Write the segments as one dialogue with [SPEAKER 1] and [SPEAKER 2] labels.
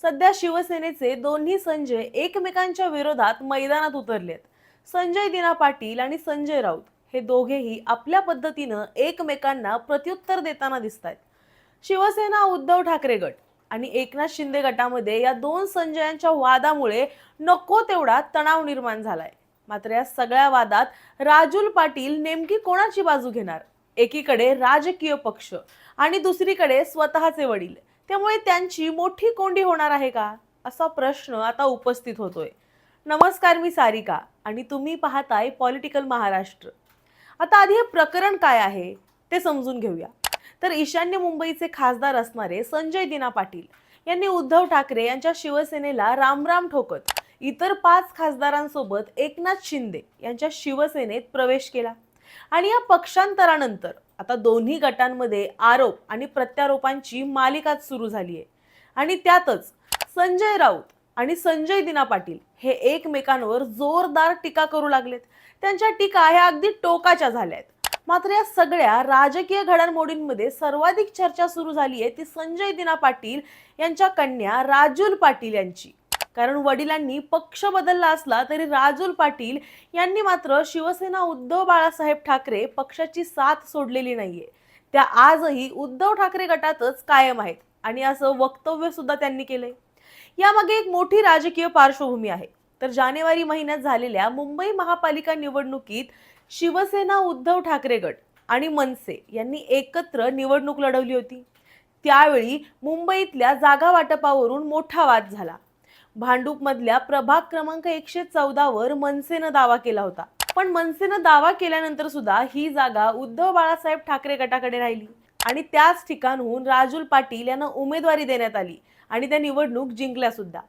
[SPEAKER 1] सध्या शिवसेनेचे दोन्ही संजय एकमेकांच्या विरोधात मैदानात उतरलेत. संजय दिना पाटील आणि संजय राऊत हे दोघेही आपल्या पद्धतीनं एकमेकांना प्रत्युत्तर देताना दिसतायत. शिवसेना उद्धव ठाकरे गट आणि एकनाथ शिंदे गटामध्ये या दोन संजयांच्या वादामुळे नको तेवढा तणाव निर्माण झालाय. मात्र या सगळ्या वादात राजूल पाटील नेमकी कोणाची बाजू घेणार? एकीकडे राजकीय पक्ष आणि दुसरीकडे स्वतःचे वडील, त्यामुळे त्यांची मोठी कोंडी होणार आहे का, असा प्रश्न आता उपस्थित होतोय. नमस्कार, मी सारिका आणि तुम्ही पाहताय पॉलिटिकल महाराष्ट्र. आता आधी हे प्रकरण काय आहे ते समजून घेऊया. तर ईशान्य मुंबईचे खासदार असणारे संजय दिना पाटील यांनी उद्धव ठाकरे यांच्या शिवसेनेला रामराम ठोकत इतर 5 खासदारांसोबत एकनाथ शिंदे यांच्या शिवसेनेत प्रवेश केला. आणि या पक्षांतरानंतर आता दोन्ही गटांमध्ये आरोप आणि प्रत्यारोपांची मालिकाच सुरू झाली आहे. आणि त्यातच संजय राऊत आणि संजय दिना पाटील हे एकमेकांवर जोरदार टीका करू लागलेत. त्यांच्या टीका ह्या अगदी टोकाच्या झाल्यात. मात्र या सगळ्या राजकीय घडामोडींमध्ये सर्वाधिक चर्चा सुरू झाली आहे ती संजय दिना पाटील यांच्या कन्या राजूल पाटील यांची. कारण वडिलांनी पक्ष बदलला असला तरी राजूल पाटील यांनी मात्र शिवसेना उद्धव बाळासाहेब ठाकरे पक्षाची साथ सोडलेली नाहीये. त्या आजही उद्धव ठाकरे गटातच कायम आहेत आणि असं वक्तव्य सुद्धा त्यांनी केलंय. यामागे एक मोठी राजकीय पार्श्वभूमी आहे. तर जानेवारी महिन्यात झालेल्या मुंबई महापालिका निवडणुकीत शिवसेना उद्धव ठाकरे गट आणि मनसे यांनी एकत्र निवडणूक लढवली होती. त्यावेळी मुंबईतल्या जागा वाटपावरून मोठा वाद झाला. भांडूप मधल्या प्रभाग क्रमांक 114 वर मनसेनं दावा केला होता. पण मनसेनं दावा केल्यानंतर सुद्धा ही जागा उद्धव बाळासाहेब ठाकरे गटाकडे राहिली आणि त्याच ठिकाणहून राजूल पाटील यांना उमेदवारी देण्यात आली आणि त्या निवडणूक जिंकल्या सुद्धा.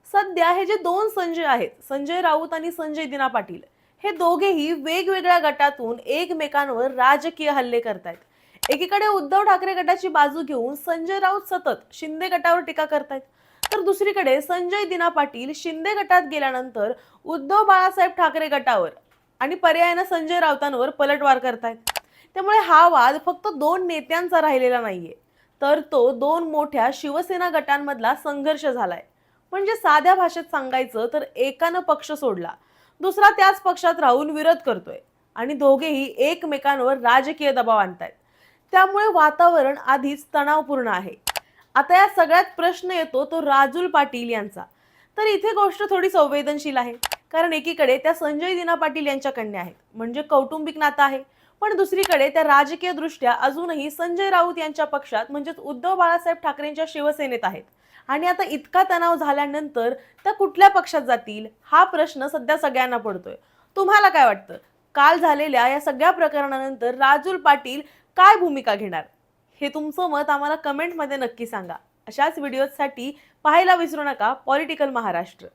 [SPEAKER 1] सध्या हे जे दोन संजय आहेत, संजय राऊत आणि संजय दिना पाटील, हे दोघेही वेगवेगळ्या गटातून एकमेकांवर राजकीय हल्ले करतायत. एकीकडे उद्धव ठाकरे गटाची बाजू घेऊन संजय राऊत सतत शिंदे गटावर टीका करतायत, तर दुसरीकडे संजय दिना पाटील शिंदे गटात गेल्यानंतर उद्धव बाळासाहेब ठाकरे गटावर आणि पर्यायाने संजय राऊतांवर पलटवार करतायत. त्यामुळे हा वाद फक्त दोन नेत्यांचा राहिलेला नाहीये, तर तो दोन मोठ्या शिवसेना गटांमधला संघर्ष झालाय. म्हणजे साध्या भाषेत सांगायचं तर एकानं पक्ष सोडला, दुसरा त्याच पक्षात राहून विरोध करतोय आणि दोघेही एकमेकांवर राजकीय दबाव आणतायत. त्यामुळे वातावरण आधीच तणावपूर्ण आहे. आता या सगळ्यात प्रश्न येतो तो राजूल पाटील यांचा. तर इथे गोष्ट थोडी संवेदनशील आहे. कारण एकीकडे त्या संजय दिना पाटील यांच्या कन्या आहेत, म्हणजे कौटुंबिक नातं आहे. पण दुसरीकडे त्या राजकीय दृष्ट्या अजूनही संजय राऊत यांच्या पक्षात म्हणजेच उद्धव बाळासाहेब ठाकरेंच्या शिवसेनेत आहेत. आणि आता इतका तणाव झाल्यानंतर त्या कुठल्या पक्षात जातील हा प्रश्न सध्या सगळ्यांना पडतोय. तुम्हाला काय वाटतं? काल झालेल्या या सगळ्या प्रकरणानंतर राजूल पाटील काय भूमिका घेणार? हे तुमचं मत आम्हाला कमेंटमध्ये नक्की सांगा. अशाच व्हिडिओसाठी पाहायला विसरू नका पॉलिटिकल महाराष्ट्र.